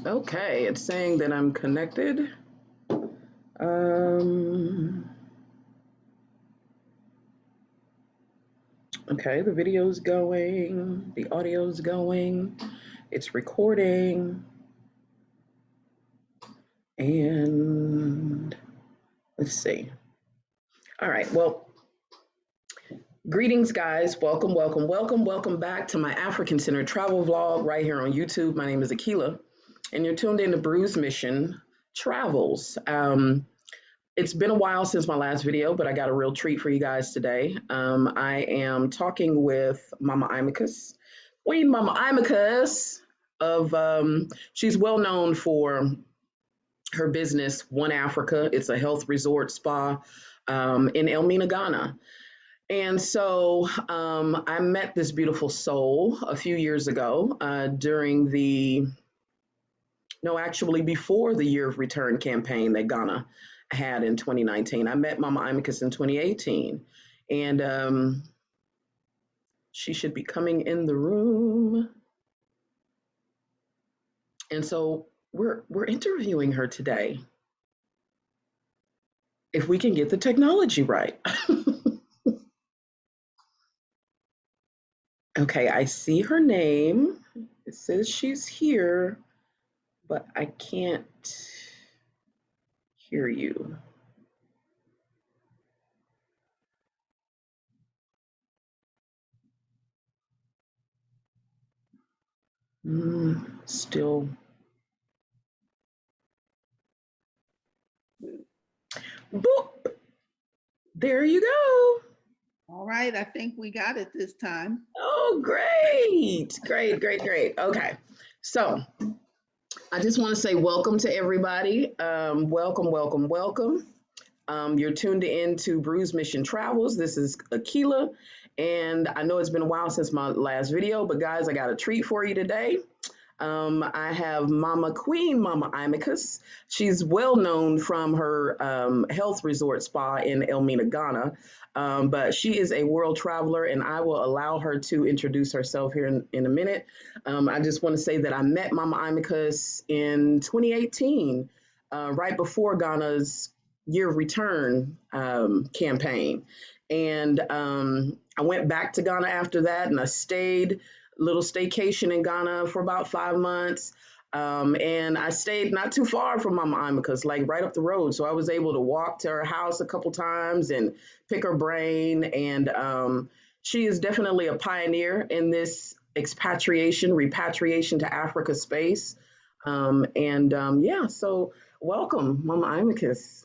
Okay, it's saying that I'm connected. Um, okay, the video's going, the audio's going, it's recording, and let's see. All right, well, greetings, guys. Welcome, welcome, welcome, welcome back to my African Center travel vlog right here on YouTube. My name is Akila, and you're tuned in to B.R.U.S.E Mission Travels. It's been a while since my last video, but I got a real treat for you guys today. I am talking with Momma Imahkus, Queen Momma Imahkus she's well known for her business, One Africa. It's a health resort spa in Elmina, Ghana. And so I met this beautiful soul a few years ago during actually before the Year of Return campaign that Ghana had in 2019. I met Momma Imahkus in 2018, and she should be coming in the room. And so we're interviewing her today, if we can get the technology right. Okay, I see her name. It says she's here, but I can't hear you. Still. Boop. There you go. All right, I think we got it this time. Oh, great. Great, great, great. Okay. So I just want to say welcome to everybody. Welcome, welcome, welcome. You're tuned in to B.R.U.S.E Mission Travels. This is Akila, and I know it's been a while since my last video, but guys, I got a treat for you today. I have Queen Momma Imahkus. She's well known from her health resort spa in Elmina, Ghana, but she is a world traveler, and I will allow her to introduce herself here in a minute. I just want to say that I met Momma Imahkus in 2018, right before Ghana's Year of Return campaign. And I went back to Ghana after that, and I stayed little staycation in Ghana for about 5 months. And I stayed not too far from Momma Imahkus, like right up the road. So I was able to walk to her house a couple times and pick her brain. And she is definitely a pioneer in this expatriation, repatriation to Africa space. Yeah, so welcome, Momma Imahkus.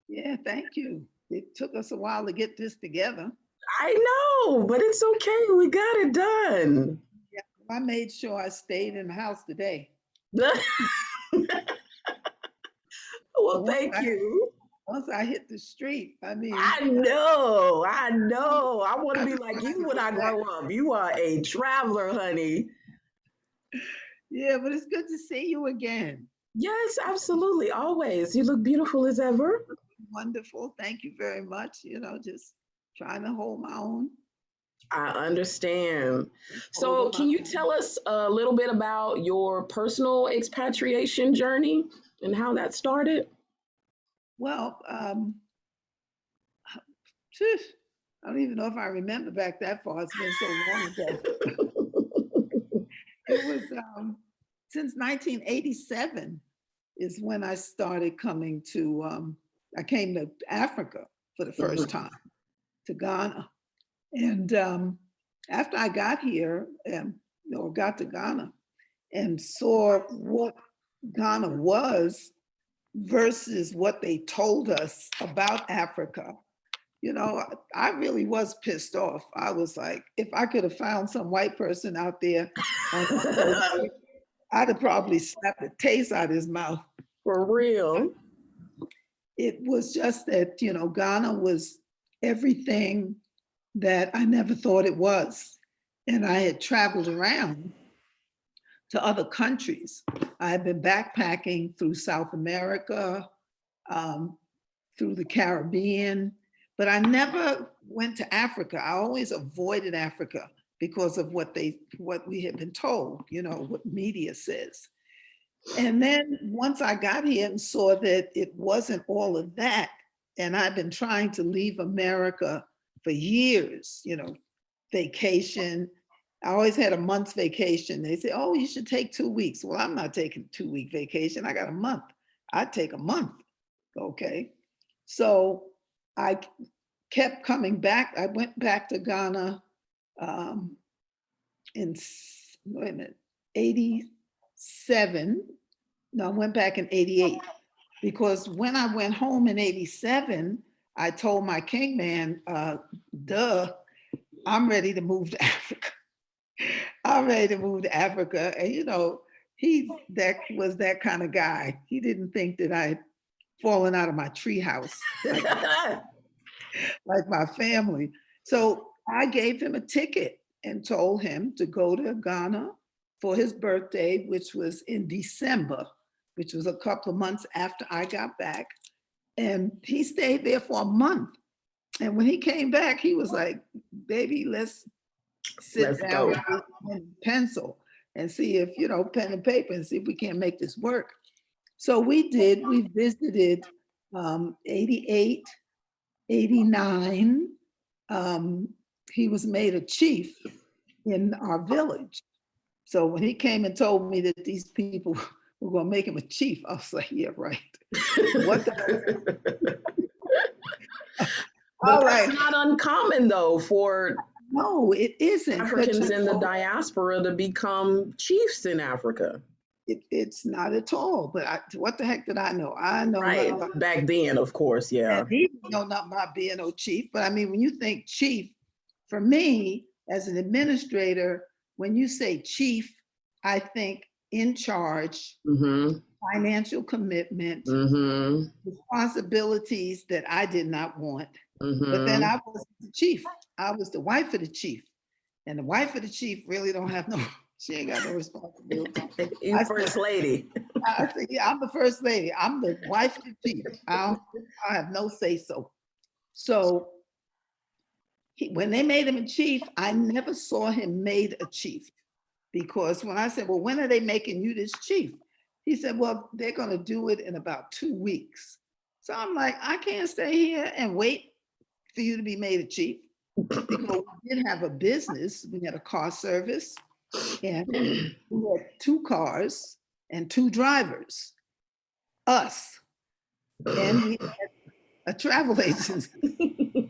Yeah, thank you. It took us a while to get this together. I know, but it's okay. We got it done. Yeah, I made sure I stayed in the house today. Well, thank you. Once I hit the street, I mean. I know. I want to be like you when I grow up. You are a traveler, honey. Yeah, but it's good to see you again. Yes, absolutely. Always. You look beautiful as ever. Wonderful. Thank you very much. Just trying to hold my own. I understand. So, can you tell us a little bit about your personal expatriation journey and how that started? Well, I don't even know if I remember back that far. It's been so long ago. It was since 1987 is when I started coming to, I came to Africa for the first time, to Ghana. And after I got here, or got to Ghana and saw what Ghana was versus what they told us about Africa, I really was pissed off. I was like, if I could have found some white person out there, I'd have probably slapped the taste out of his mouth. For real. It was just that, Ghana was everything that I never thought it was. And I had traveled around to other countries. I had been backpacking through South America, through the Caribbean, but I never went to Africa. I always avoided Africa because of what we had been told, what media says. And then once I got here and saw that it wasn't all of that, and I've been trying to leave America for years, vacation. I always had a month's vacation. They say, oh, you should take 2 weeks. Well, I'm not taking a 2-week vacation. I got a month. I'd take a month. Okay. So I kept coming back. I went back to Ghana in, wait a minute, 87. No, I went back in 88 because when I went home in 87, I told my king man, I'm ready to move to Africa. I'm ready to move to Africa. And he was that kind of guy. He didn't think that I'd fallen out of my treehouse like my family. So I gave him a ticket and told him to go to Ghana for his birthday, which was in December, which was a couple of months after I got back. And he stayed there for a month. And when he came back, he was like, baby, let's sit down with pencil and see if, pen and paper, and see if we can't make this work. So we did. We visited 88, 89. He was made a chief in our village. So when he came and told me that these people were going to make him a chief, I was like, yeah, right. What the? But that's not uncommon, though, for no, it isn't. Africans in the diaspora to become chiefs in Africa. It's not at all. But what the heck did I know? I know right back then, of course, yeah. And he didn't know nothing about being no chief. But I mean, when you think chief, for me as an administrator, when you say chief, I think in charge, financial commitment, responsibilities that I did not want. But then I was the chief. I was the wife of the chief. And the wife of the chief really don't have no, she ain't got no responsibility. You first lady. I said, yeah, I'm the first lady. I'm the wife of the chief. I have no say so. So when they made him a chief, I never saw him made a chief. Because when I said, well, when are they making you this chief? He said, well, they're going to do it in about 2 weeks. So I'm like, I can't stay here and wait for you to be made a chief. Because we did have a business. We had a car service, and we had 2 cars and 2 drivers, us. And we had a travel agency,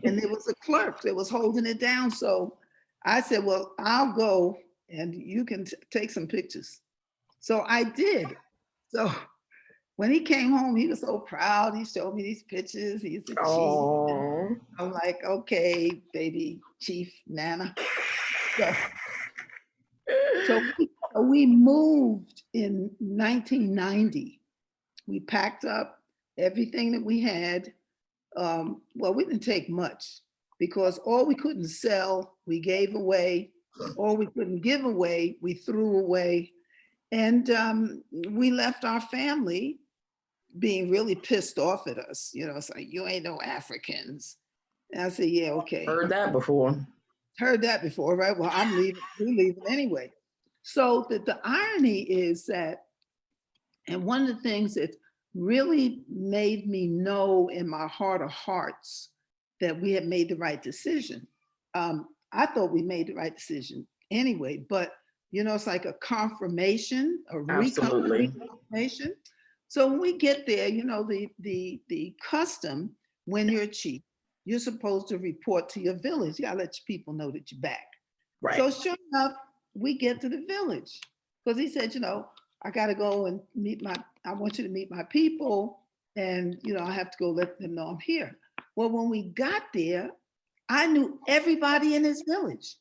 and there was a clerk that was holding it down. So I said, well, I'll go and you can take some pictures. So I did. So when he came home, he was so proud. He showed me these pictures. He's a chief. I'm like, okay, baby Chief Nana. So we moved in 1990. We packed up everything that we had. Well, we didn't take much because all we couldn't sell, we gave away. All we couldn't give away, we threw away. And we left our family being really pissed off at us. It's like, you ain't no Africans. And I said, yeah, okay. Heard that before, right? Well, I'm leaving, we're leaving anyway. So the irony is that, and one of the things that really made me know in my heart of hearts that we had made the right decision. I thought we made the right decision anyway, but it's like a confirmation, a reconfirmation. So when we get there, the custom, when you're a chief, you're supposed to report to your village. You gotta let your people know that you're back. Right. So sure enough, we get to the village because he said, I gotta go and I want you to meet my people, and I have to go let them know I'm here. Well, when we got there, I knew everybody in his village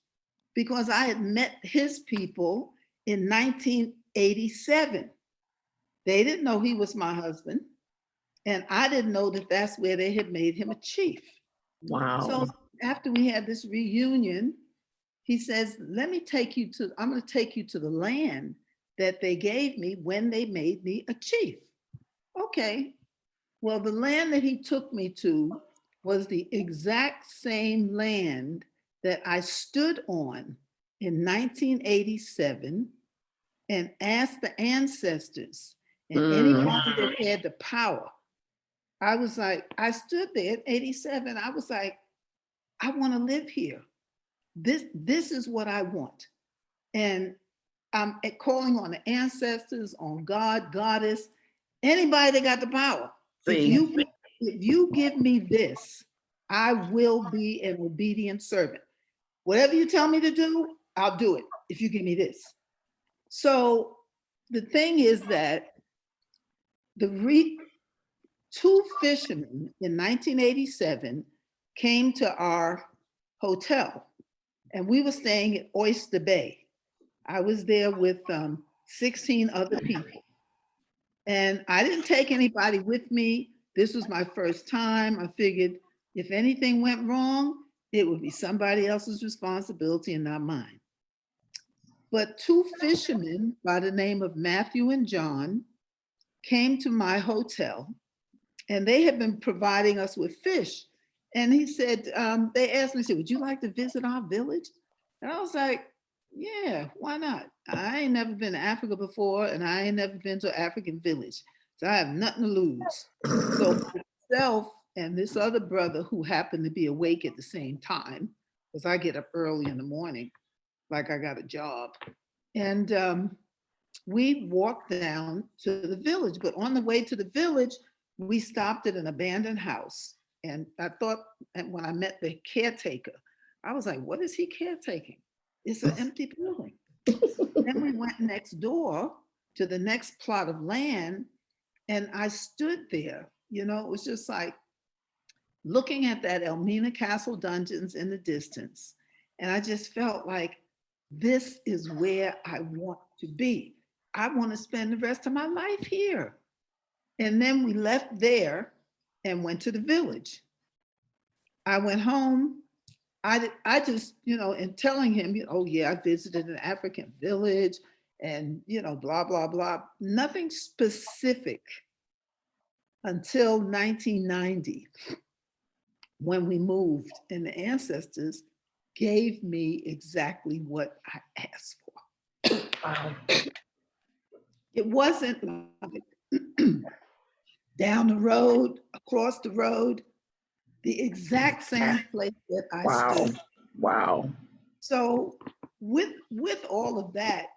because I had met his people in 1987. They didn't know he was my husband, and I didn't know that that's where they had made him a chief. Wow. So after we had this reunion, he says, I'm going to take you to the land that they gave me when they made me a chief. Okay. Well, the land that he took me to was the exact same land that I stood on in 1987 and asked the ancestors And anybody that had the power, I was like, I stood there at 87. I was like, I want to live here. This is what I want. And I'm calling on the ancestors, on God, Goddess, anybody that got the power. If you give me this, I will be an obedient servant. Whatever you tell me to do, I'll do it if you give me this. So the thing is that two fishermen in 1987 came to our hotel, and we were staying at Oyster Bay. I was there with 16 other people. And I didn't take anybody with me. This was my first time. I figured if anything went wrong, it would be somebody else's responsibility and not mine. But two fishermen by the name of Matthew and John came to my hotel, and they had been providing us with fish. And he said, they asked me, said, would you like to visit our village? And I was like, yeah, why not? I ain't never been to Africa before, and I ain't never been to an African village. So I have nothing to lose. So myself and this other brother who happened to be awake at the same time, because I get up early in the morning, like I got a job. And we walked down to the village, but on the way to the village, we stopped at an abandoned house. And I thought, and when I met the caretaker, I was like, what is he caretaking? It's an empty building. Then we went next door to the next plot of land, and I stood there. You know, it was just like looking at that Elmina Castle dungeons in the distance. And I just felt like this is where I want to be. I want to spend the rest of my life here. And then we left there and went to the village. I went home. I just, you know, in telling him, oh yeah, I visited an African village and, you know, blah, blah, blah. Nothing specific until 1990 when we moved, and the ancestors gave me exactly what I asked for. Wow. It wasn't like down the road, across the road, the exact same place that I stood. Wow. So with all of that,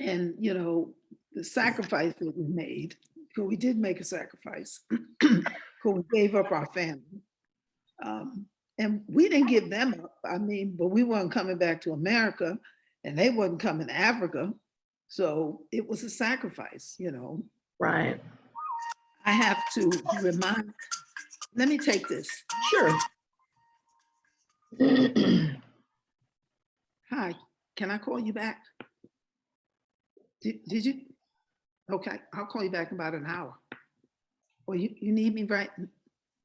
and you know, the sacrifice that we made, because we did make a sacrifice, because we gave up our family. And we didn't give them up. I mean, but we weren't coming back to America, and they wasn't coming to Africa. So it was a sacrifice, you know. Right. I have to remind, let me take this. Sure. Hi, can I call you back? Did you? Okay, I'll call you back in about an hour. Or you need me right?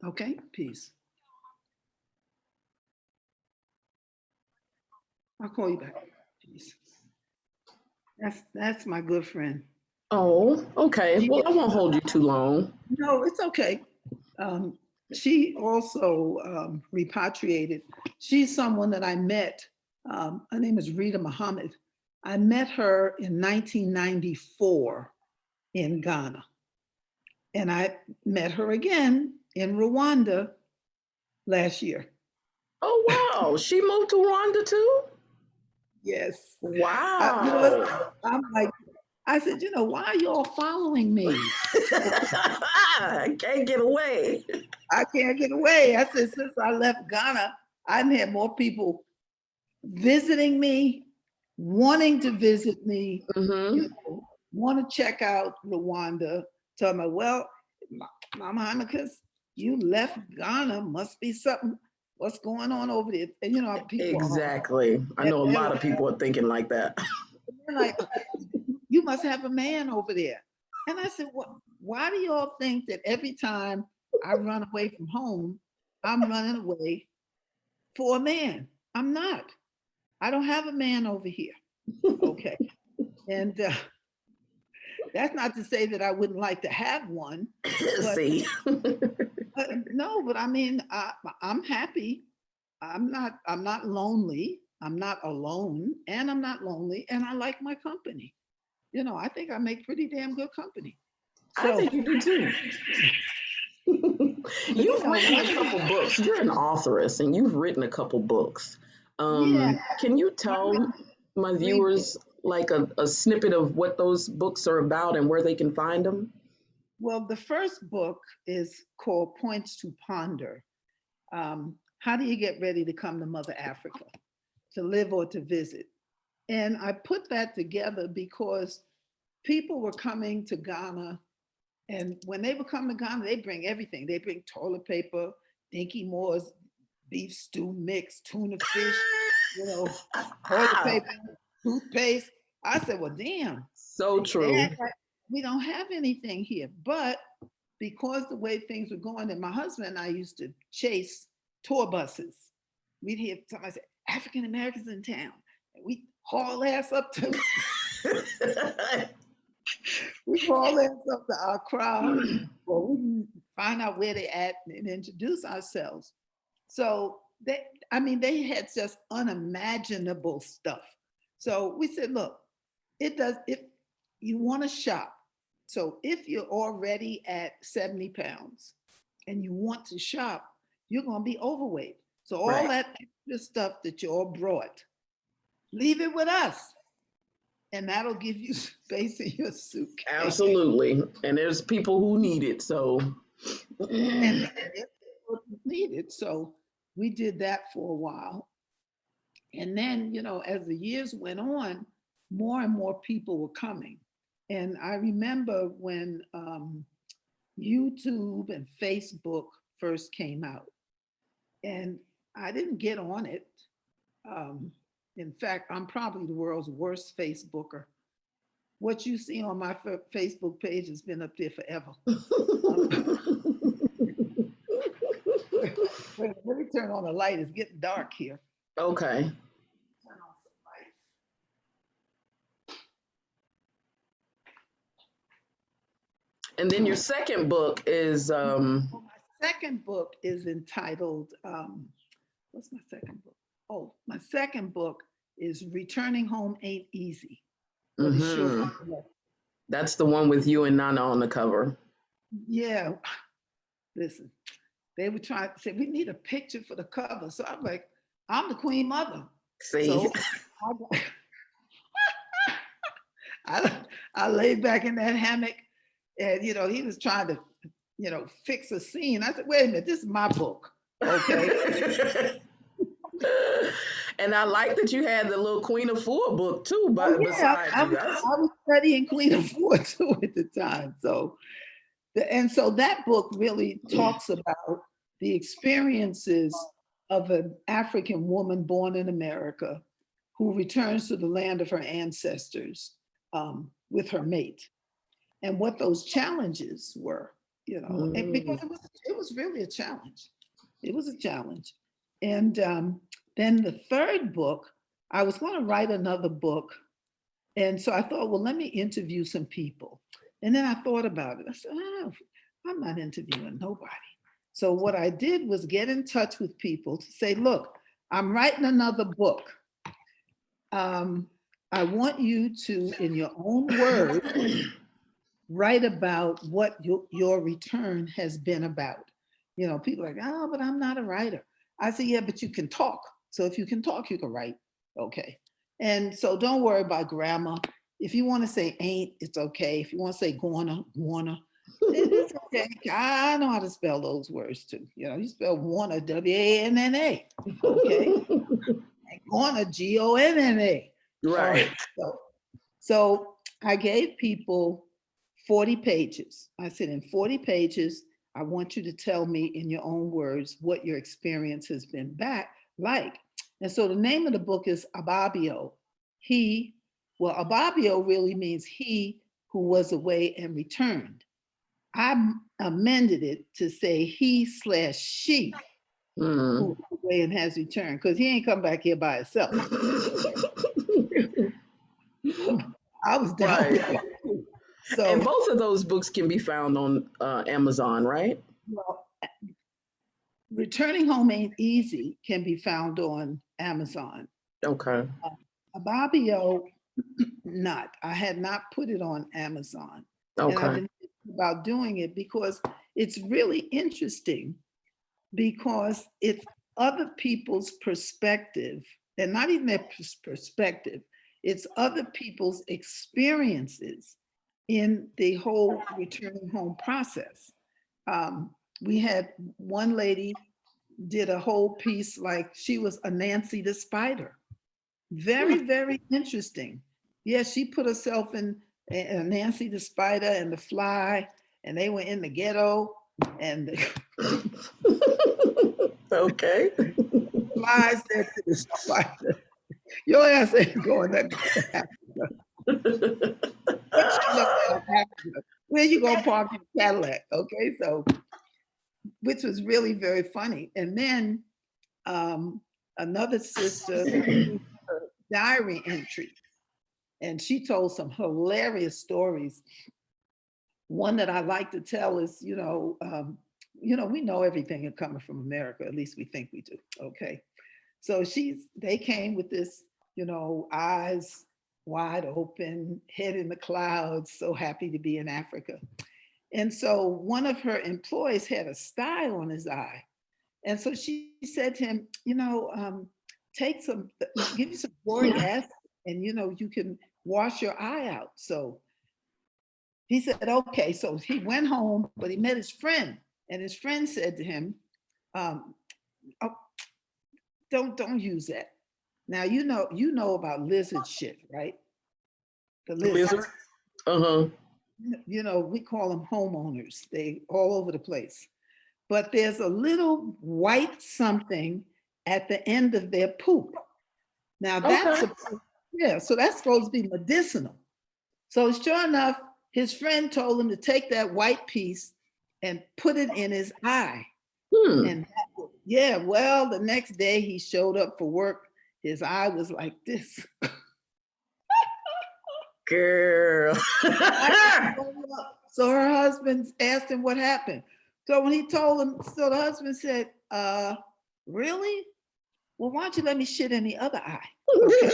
Okay, peace. I'll call you back. Peace. That's my good friend. Oh, okay. Well, I won't hold you too long. No, it's okay. She also repatriated. She's someone that I met. Her name is Rita Muhammad. I met her in 1994 in Ghana. And I met her again in Rwanda last year. Oh, wow. She moved to Rwanda too? Yes. Wow. You know, I'm like, I said, you know, why are you all following me? I can't get away. I can't get away. I said, since I left Ghana, I've had more people visiting me, wanting to visit me, you know, want to check out Rwanda. Tell me, well, Mama Imahkus, you left Ghana, must be something. What's going on over there? And you know, people Exactly. I know a lot of people are thinking like that. They're like, you must have a man over there. And I said, well, why do y'all think that every time I run away from home, I'm running away for a man? I'm not. I don't have a man over here. Okay. And that's not to say that I wouldn't like to have one. But, See. no, but I mean, I'm happy. I'm not lonely. I'm not alone, and I'm not lonely, and I like my company. you know, I think I make pretty damn good company. I So, think you do too. but you You've know, written a couple books. You're an authoress, and you've written a couple books. yeah, Can you I've tell written my 3 books. viewers like a snippet of what those books are about and where they can find them? Well, the first book is called Points to Ponder. How do you get ready to come to Mother Africa, to live or to visit? And I put that together because people were coming to Ghana, and when they would come to Ghana, they bring everything. They bring toilet paper, Dinky Moore's beef stew mix, tuna fish, you know, toilet paper, toothpaste. I said, well, damn, So they true. act like we don't have anything here. But because the way things were going, and my husband and I used to chase tour buses. We'd hear somebody say, African Americans in town. And we haul ass up to we haul ass up to our crowd, or we find out where they at and introduce ourselves. So they, I mean, they had just unimaginable stuff. So we said, look, it does, if you want to shop, so if you're already at 70 pounds and you want to shop, you're going to be overweight. So all Right. that extra stuff that you all brought, leave it with us. And that'll give you space in your suitcase. Absolutely. And there's people who need it. So, And it's needed. So we did that for a while. And then, you know, as the years went on, more and more people were coming. And I remember when YouTube and Facebook first came out, and I didn't get on it. Um, in fact, I'm probably the world's worst Facebooker. What you see on my Facebook page has been up there forever. Wait, let me turn on the light. It's getting dark here. okay. Turn on some lights. And then your second book is Well, my second book is entitled, what's my second book? Oh, my second book is Returning Home Ain't Easy, but it sure. mhm. That's the one with you and Nana on the cover. Yeah, listen, they were trying to say, we need a picture for the cover. So I'm like, I'm the Queen Mother. See, So I, I laid back in that hammock, and, you know, he was trying to, you know, fix a scene. I said, wait a minute, this is my book. Okay. and I like that you had the little Queen of Four book too, Oh but yeah, beside I you. was That's I was studying Queen of Four too at the time. So and so that book really talks about the experiences of an African woman born in America who returns to the land of her ancestors with her mate, and what those challenges were, you know, and because mm, it was really a challenge. It was a challenge. And then the third book, I was going to write another book. And so I thought, well, let me interview some people. And then I thought about it. I said, oh, I'm not interviewing nobody. So what I did was get in touch with people to say, look, I'm writing another book. I want you to, in your own words, write about what your return has been about. You know, people are like, oh, but I'm not a writer. I say, yeah, but you can talk. So if you can talk, you can write. Okay. And so don't worry about grammar. If you want to say ain't, it's okay. If you want to say wanna, it's okay. I know how to spell those words too. You know, you spell wanna, W-A-N-N-A. Okay. And gonna, G-O-N-N-A. All right. right. So I gave people 40 pages. I said, in 40 pages, I want you to tell me in your own words what your experience has been back like. And so the name of the book is Ababio. Ababio really means he who was away and returned. I amended it to say he/she who Mm. was away and has returned, because he ain't come back here by himself. I was down with right. that too. And So, both of those books can be found on Amazon, right? well, Returning Home Ain't Easy can be found on Amazon. Okay. Ababio not. I had not put it on Amazon. And I've Okay. been thinking about doing it because it's really interesting, because it's other people's perspective, and not even their perspective, it's other people's experiences in the whole returning home process. We had one lady did a whole piece like she was a Nancy the Spider. Very, very interesting. Yes, she put herself in Nancy the Spider and the Fly, and they were in the ghetto, and the Okay. Fly said to the Spider, "Your ass ain't going to Africa. What you know about Africa? Where you gonna park your Cadillac?" Okay, so which was really very funny. And then another sister diary entry, and she told some hilarious stories. One that I like to tell is, we know everything is coming from America, at least we think we do. Okay, so they came with this, eyes wide open, head in the clouds, so happy to be in Africa. And so one of her employees had a sty on his eye, and so she said to him, take some, give you some boric acid, and you can wash your eye out. So he said, okay. So he went home, but he met his friend, and his friend said to him, oh, don't use that. Now you know about lizard shit, right? The lizards. Lizard? Uh-huh. We call them homeowners. They all over the place. But there's a little white something at the end of their poop. Now that's Okay. so that's supposed to be medicinal. So sure enough, his friend told him to take that white piece and put it in his eye. And well, the next day he showed up for work. His eye was like this. Girl. So her husband asked him what happened. So when he told him, so the husband said, really? Well, why don't you let me shit in the other eye? Okay.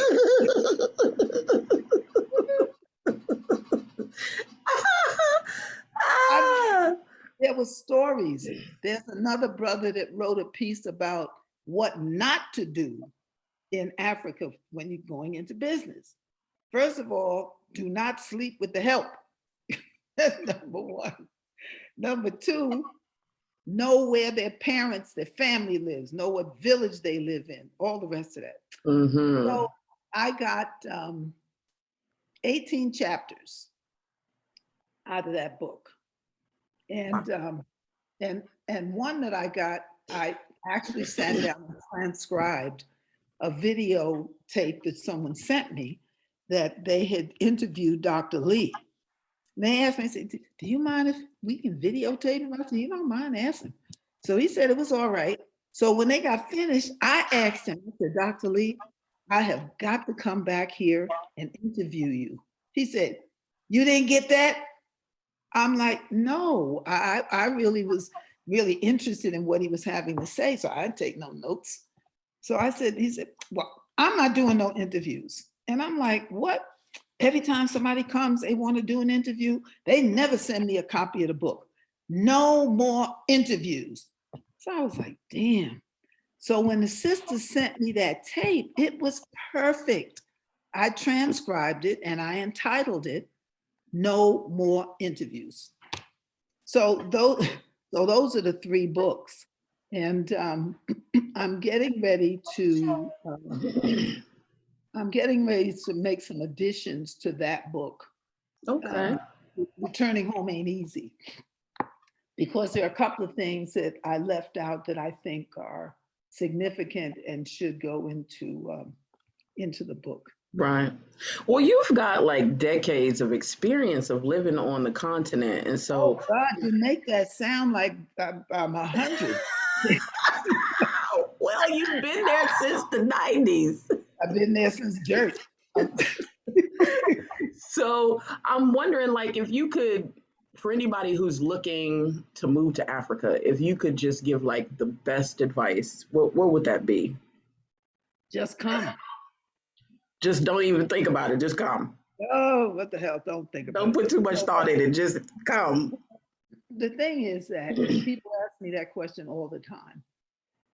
There were stories. There's another brother that wrote a piece about what not to do in Africa when you're going into business. First of all, do not sleep with the help. That's number one. Number two, know where their parents, their family lives, know what village they live in, all the rest of that. So I got 18 chapters out of that book. And one that I got, I actually sat down and transcribed a video tape that someone sent me that they had interviewed Dr. Lee. And they asked me, I said, do you mind if we can videotape him? I said, you don't mind asking. So he said it was all right. So when they got finished, I asked him, I said, Dr. Lee, I have got to come back here and interview you. He said, you didn't get that? I'm like, no, I really was really interested in what he was having to say. So I didn't take no notes. So he said, well, I'm not doing no interviews. And I'm like, what? Every time somebody comes, they want to do an interview, they never send me a copy of the book. No more interviews. So I was like, damn. So when the sister sent me that tape, it was perfect. I transcribed it and I entitled it, No More Interviews. So those are the three books. And I'm getting ready to make some additions to that book. Okay. Returning home ain't easy, because there are a couple of things that I left out that I think are significant and should go into the book. Right. Well, you've got like decades of experience of living on the continent. And so, Oh God, you make that sound like I'm 100. well, you've been there since the 90s. I've been there since dirt. So I'm wondering, like, if you could, for anybody who's looking to move to Africa, if you could just give like the best advice, what would that be? Just come. Just don't even think about it. Just come. Oh, what the hell? Don't think about Don't it. put too much No, thought in it. Just come. the thing is that, and people ask me that question all the time.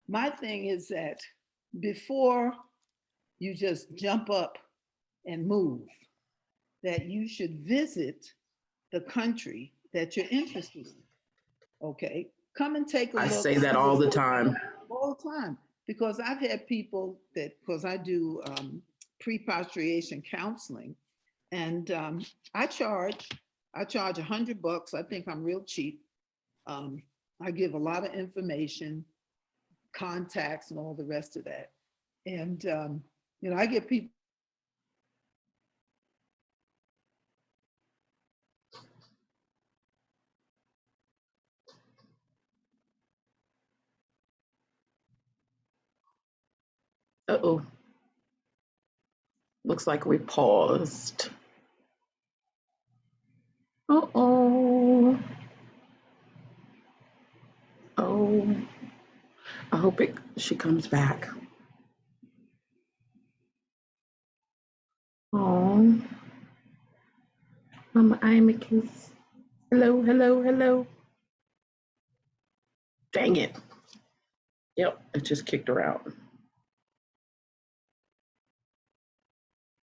My thing is that before you just jump up and move, that you should visit the country that you're interested in. Okay, come and take a I look. say that all the time. All the time, because I've had people that, because I do pre-patriation counseling, and I charge $100. I think I'm real cheap. I give a lot of information, contacts, and all the rest of that. And I get people. Uh-oh. Looks like we paused. Uh-oh. Oh. I hope she comes back. Oh. Mama Imahkus. Hello, hello, hello. Dang it. Yep, it just kicked her out.